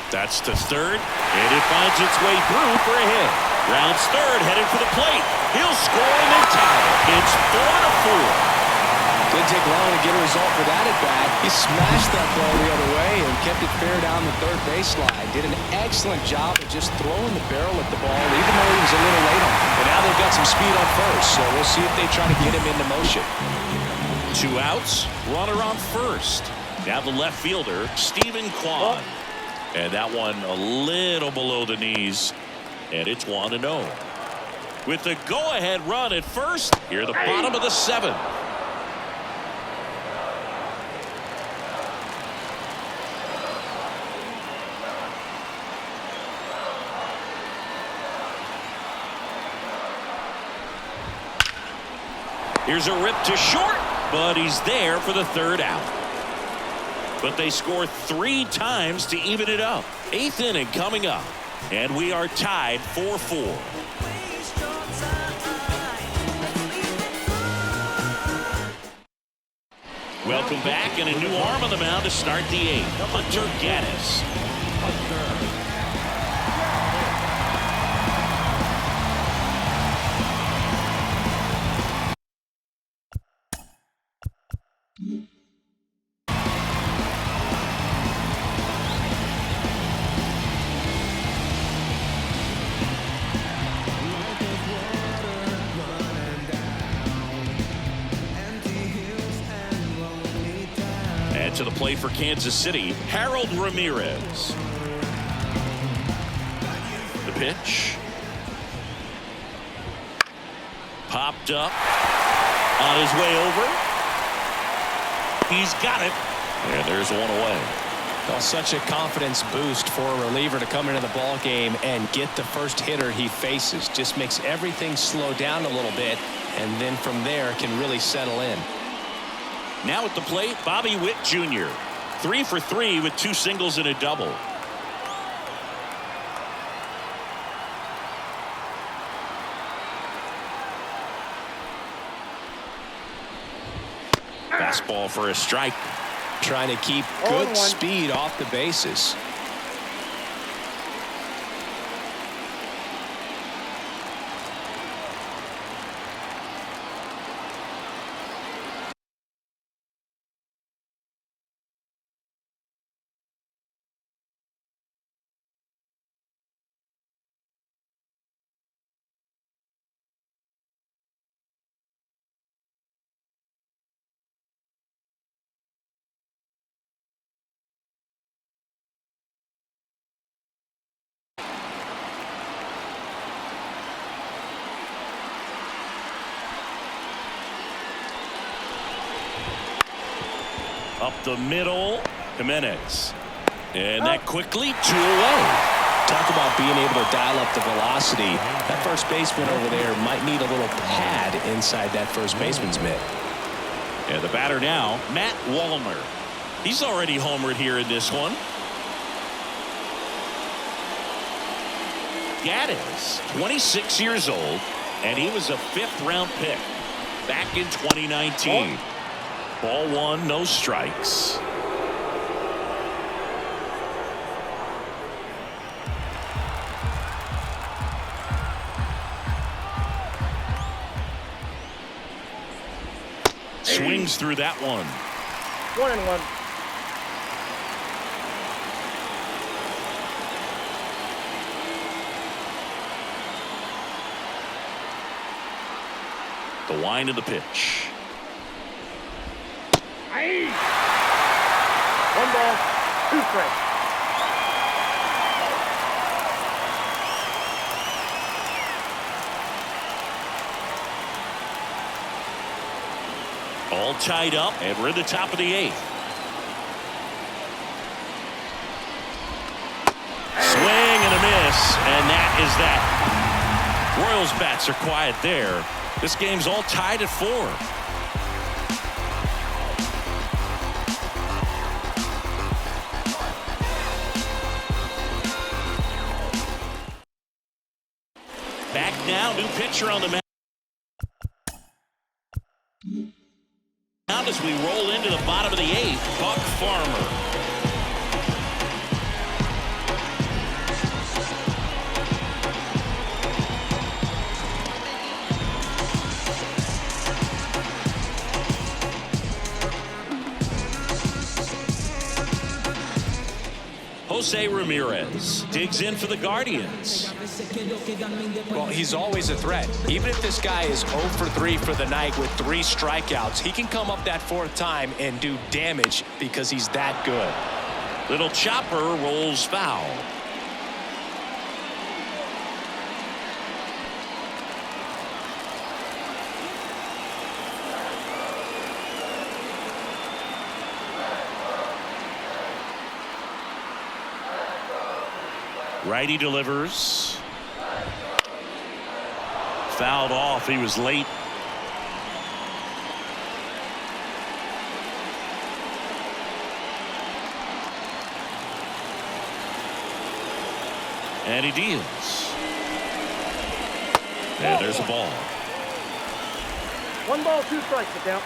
That's to third, and it finds its way through for a hit. Rounds third, headed for the plate. He'll score and they tie it. It's 4-4. Didn't take long to get a result for that at bat. He smashed that ball the other way and kept it fair down the third baseline. Did an excellent job of just throwing the barrel at the ball, even though he was a little late on it. And now they've got some speed on first, so we'll see if they try to get him into motion. 2 outs, runner on first. Now the left fielder, Stephen Kwan. And that one a little below the knees. And it's 1-0. With the go-ahead run at first, here the bottom of the 7th. Here's a rip to short, but he's there for the 3rd out. but they score 3 times to even it up. 8th inning coming up, and we are tied 4-4. Welcome back, and a new arm on the mound to start the 8th. Hunter Gaddis. And to the plate for Kansas City, Harold Ramirez. The pitch. Popped up. On his way over. He's got it. And there's one away. Well, such a confidence boost for a reliever to come into the ball game and get the first hitter he faces. Just makes everything slow down a little bit, and then from there can really settle in. Now at the plate, Bobby Witt Jr. 3 for 3 with 2 singles and a double. Fastball for a strike. Trying to keep good speed off the bases. Up the middle, Jimenez. And that quickly 2 away. Talk about being able to dial up the velocity. That first baseman over there might need a little pad inside that first baseman's mitt. And the batter now, Matt Wallner. He's already homered here in this one. Gaddis, 26 years old, and he was a 5th-round pick back in 2019. Ball 1, no strikes. Swings through that one. 1-1. The wind of the pitch. 1 ball, 2 strikes. All tied up, and we're at the top of the 8th. Swing and a miss, and that is that. Royals bats are quiet there. This game's all tied at 4. Back now, new pitcher on the mound as we roll into the bottom of the 8th. Buck Farmer. Jose Ramirez digs in for the Guardians. Well, he's always a threat. Even if this guy is 0 for 3 for the night with 3 strikeouts, he can come up that 4th time and do damage because he's that good. Little chopper rolls foul. Righty delivers. Fouled off. He was late. And he deals. And there's a ball. 1 ball, 2 strikes to count.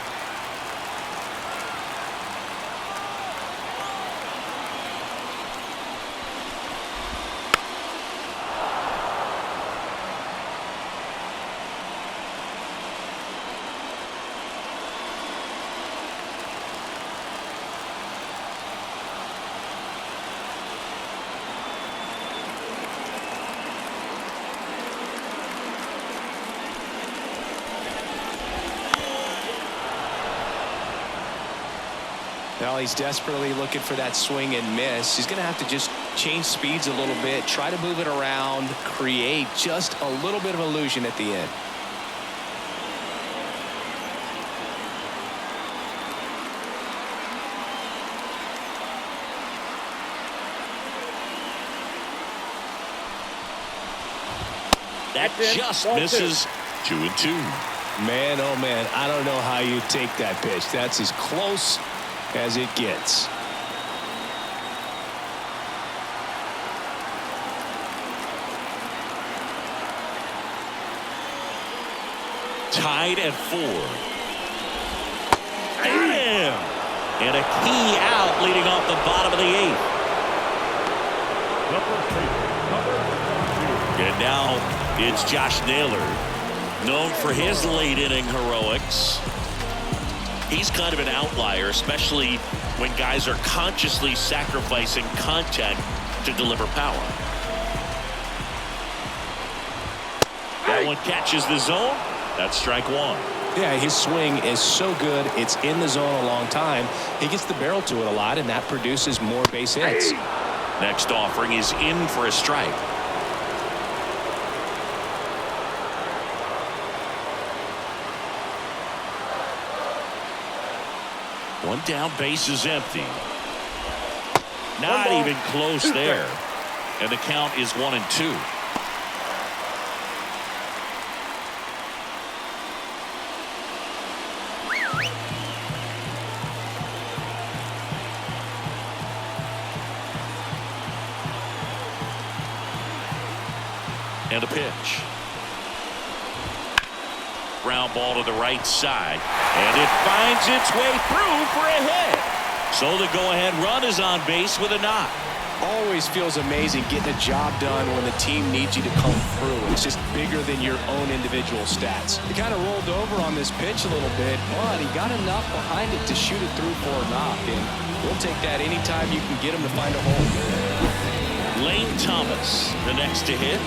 Well, he's desperately looking for that swing and miss. He's going to have to just change speeds a little bit, try to move it around, create just a little bit of illusion at the end. That just misses. 2-2. Man, oh man, I don't know how you take that pitch. That's as close as it gets. Tied at 4. Damn! And a key out leading off the bottom of the 8th. And now it's Josh Naylor, known for his late inning heroics. He's kind of an outlier, especially when guys are consciously sacrificing contact to deliver power. That one catches the zone. That's strike 1. Yeah, his swing is so good. It's in the zone a long time. He gets the barrel to it a lot, and that produces more base hits. Next offering is in for a strike. One down, base is empty. Not even close there. And the count is 1-2. And a pitch. Ground ball to the right side. And it finds its way through for a hit. So the go-ahead run is on base with a knock. Always feels amazing getting a job done when the team needs you to come through. It's just bigger than your own individual stats. He kind of rolled over on this pitch a little bit, but he got enough behind it to shoot it through for a knock. And we'll take that anytime you can get him to find a hole. Lane Thomas, the next to hit.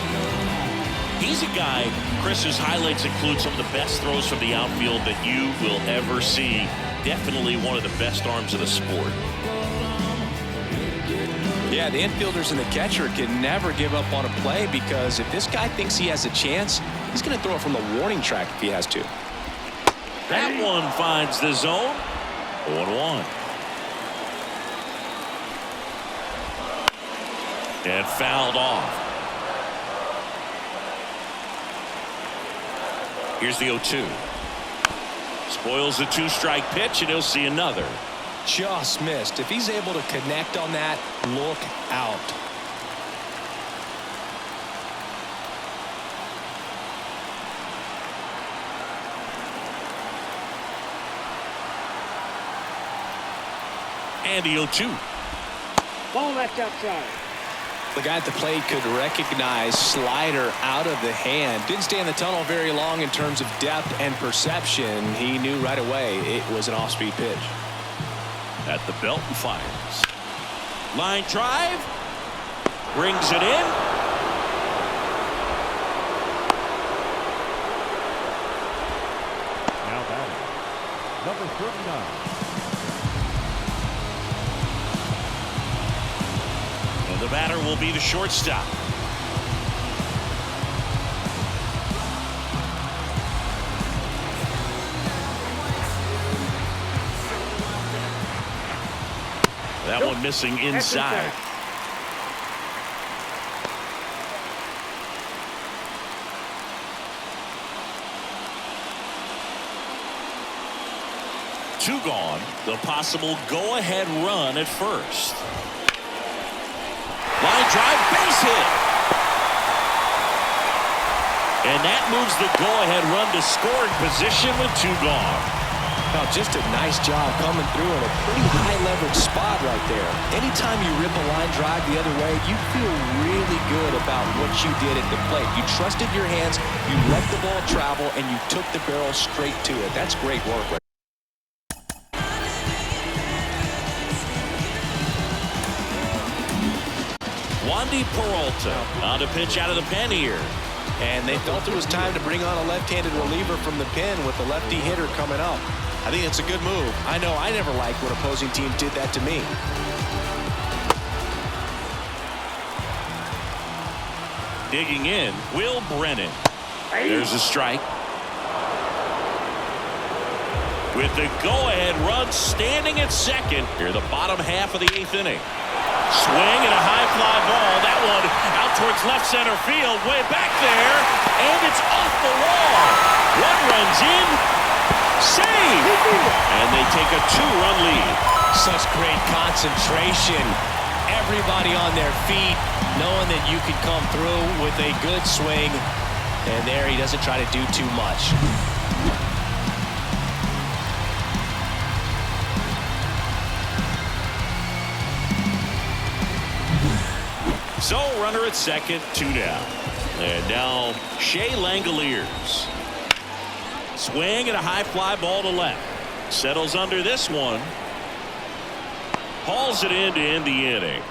He's a guy, Chris's highlights include some of the best throws from the outfield that you will ever see. Definitely one of the best arms of the sport. Yeah, the infielders and the catcher can never give up on a play because if this guy thinks he has a chance, he's going to throw it from the warning track if he has to. That one finds the zone. 0-1. And fouled off. Here's the 0-2. Spoils the 2-strike pitch, and he'll see another. Just missed. If he's able to connect on that, look out. And the 0-2. Ball left outside. The guy at the plate could recognize slider out of the hand. Didn't stay in the tunnel very long in terms of depth and perception. He knew right away it was an off-speed pitch. At the belt and fires. Line drive. Brings it in. Now batting, number 39. And the batter will be the shortstop. That one missing inside. Two gone. The possible go-ahead run at first. Line drive, base hit. And that moves the go-ahead run to scoring position with 2 gone. Now, just a nice job coming through in a pretty high-leverage spot right there. Anytime you rip a line drive the other way, you feel really good about what you did at the plate. You trusted your hands, you let the ball travel, and you took the barrel straight to it. That's great work right there. Wandy Peralta on to pitch out of the pen here. And they felt it was time to bring on a left-handed reliever from the pen with the lefty hitter coming up. I think it's a good move. I know I never liked when opposing teams did that to me. Digging in, Will Brennan. There's a strike. With the go-ahead run standing at second here, the bottom half of the 8th inning. Swing and a high fly ball. That one out towards left center field, way back there, and it's off the wall. One runs in, save, and they take a 2-run lead. Such great concentration. Everybody on their feet, knowing that you could come through with a good swing. And there he doesn't try to do too much. So runner at second, 2 down. And now Shea Langoliers. Swing and a high fly ball to left. Settles under this one. Hauls it in to end the inning.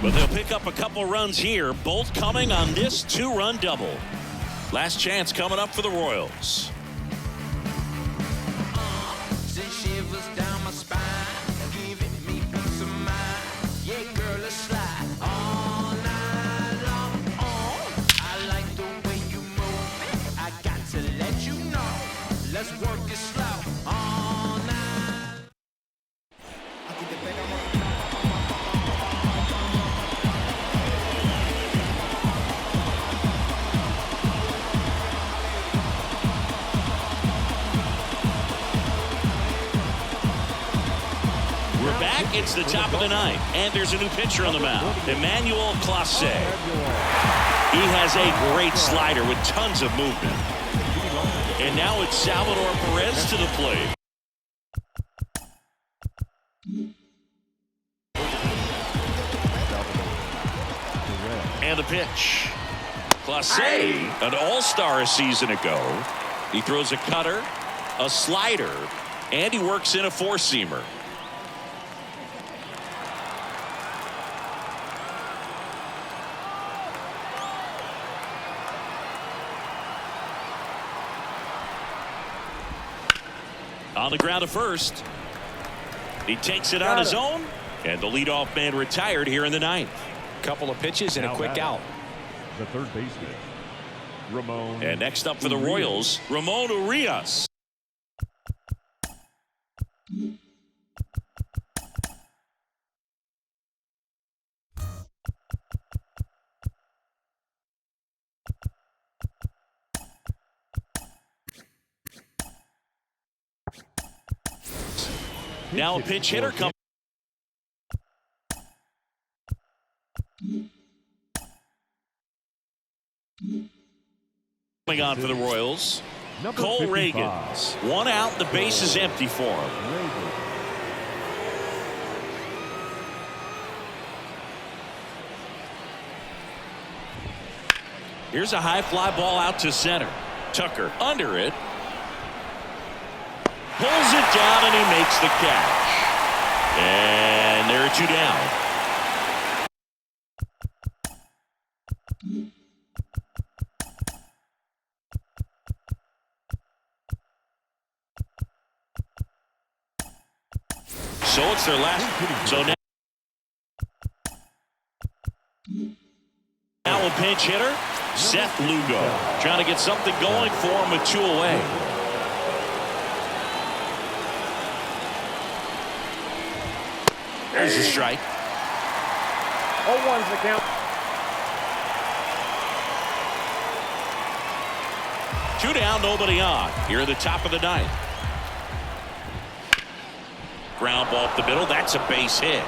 But they'll pick up a couple runs here, both coming on this 2-run double. Last chance coming up for the Royals. Let's work it slow all night. We're back. It's the top of the 9th, and there's a new pitcher on the mound, Emmanuel Clase. He has a great slider with tons of movement. And now it's Salvador Perez to the plate. And the pitch. Clase, an all-star a season ago. He throws a cutter, a slider, and he works in a 4-seamer. On the ground to first. He takes it on his own, and the leadoff man retired here in the 9th. Couple of pitches and a quick out. The third baseman, Ramon. And next up for the Royals, Ramon Urias. Now a pinch hitter comes. Coming on for the Royals, Number Cole 55. Reagans. 1 out, the base is empty for him. Here's a high fly ball out to center. Tucker under it. Pulls it down and he makes the catch. And there are 2 down. So it's their last. So now a pinch hitter, Seth Lugo, trying to get something going for him with 2 away. There's a strike. 0-1's the count. 2 down, nobody on. Here at the top of the 9th. Ground ball up the middle. That's a base hit.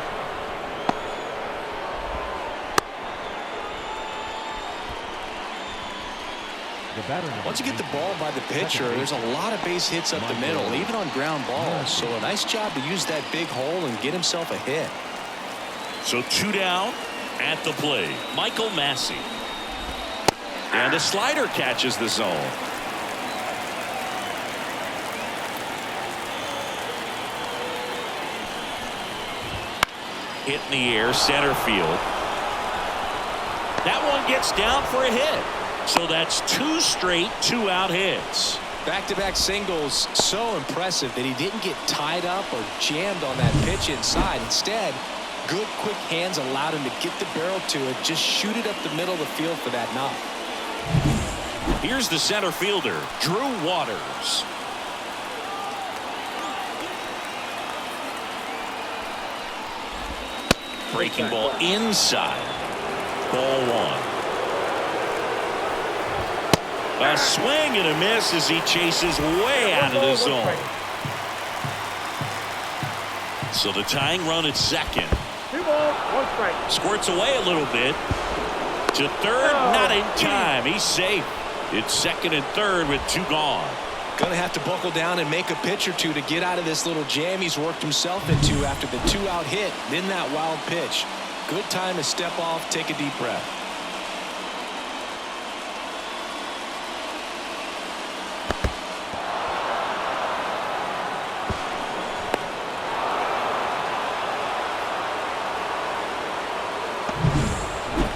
The batter number Once you get 8. the ball by the pitcher, there's a lot of base hits up the middle, even on ground balls. So a nice job to use that big hole and get himself a hit. So 2 down at the plate. Michael Massey. And a slider catches the zone. Hit in the air, center field. That one gets down for a hit. So that's 2 straight 2-out hits. Back-to-back singles, so impressive that he didn't get tied up or jammed on that pitch inside. Instead, good quick hands allowed him to get the barrel to it, just shoot it up the middle of the field for that knock. Here's the center fielder, Drew Waters. Breaking ball inside. Ball 1. A swing and a miss as he chases way out of the zone. So the tying run at second. 2 balls, 1 strike. Squirts away a little bit. To third, not in time. He's safe. It's second and third with 2 gone. Going to have to buckle down and make a pitch or two to get out of this little jam he's worked himself into after the 2-out hit, then that wild pitch. Good time to step off, take a deep breath.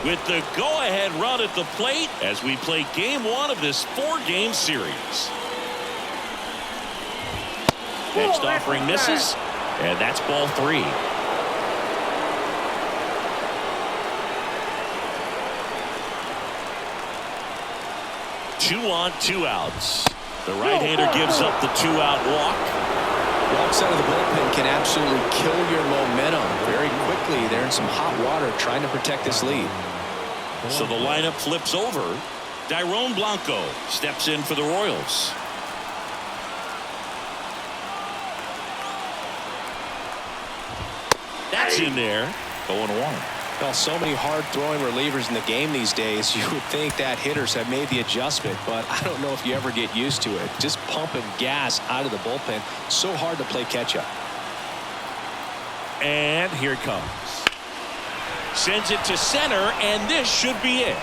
With the go-ahead run at the plate as we play game 1 of this 4-game series. Next offering misses, and that's ball 3. Two on, 2 outs. The right-hander gives up the 2-out walk. Walks out of the bullpen can absolutely kill your momentum very quickly. They're in some hot water trying to protect this lead. So the lineup flips over. Dairon Blanco steps in for the Royals. That's in there. 0-1. Well, so many hard-throwing relievers in the game these days, you would think that hitters have made the adjustment, but I don't know if you ever get used to it. Just pumping gas out of the bullpen. So hard to play catch-up. And here it comes. Sends it to center, and this should be it.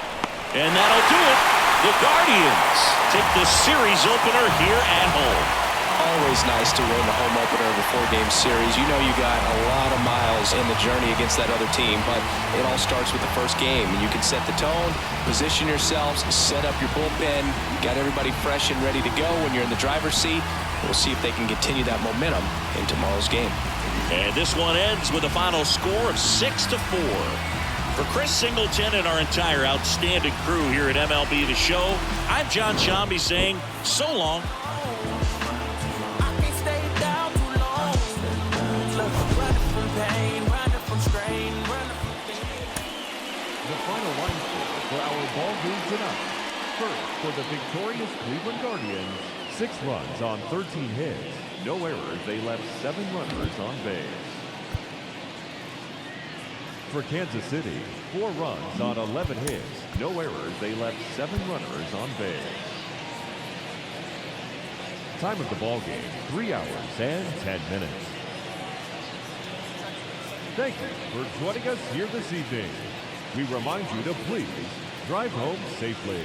And that'll do it. The Guardians take the series opener here at home. Always nice to win the home opener of a 4-game series. You know you got a lot of miles in the journey against that other team, but it all starts with the first game. You can set the tone, position yourselves, set up your bullpen, got everybody fresh and ready to go when you're in the driver's seat. We'll see if they can continue that momentum in tomorrow's game. And this one ends with a final score of 6-4. For Chris Singleton and our entire outstanding crew here at MLB The Show, I'm John Shambi saying so long. The final line score for our ball game tonight. First, for the victorious Cleveland Guardians, 6 runs on 13 hits. No errors. They left 7 runners on base. For Kansas City, 4 runs on 11 hits. No errors. They left 7 runners on base. Time of the ball game, 3 hours and 10 minutes. Thank you for joining us here this evening. We remind you to please drive home safely.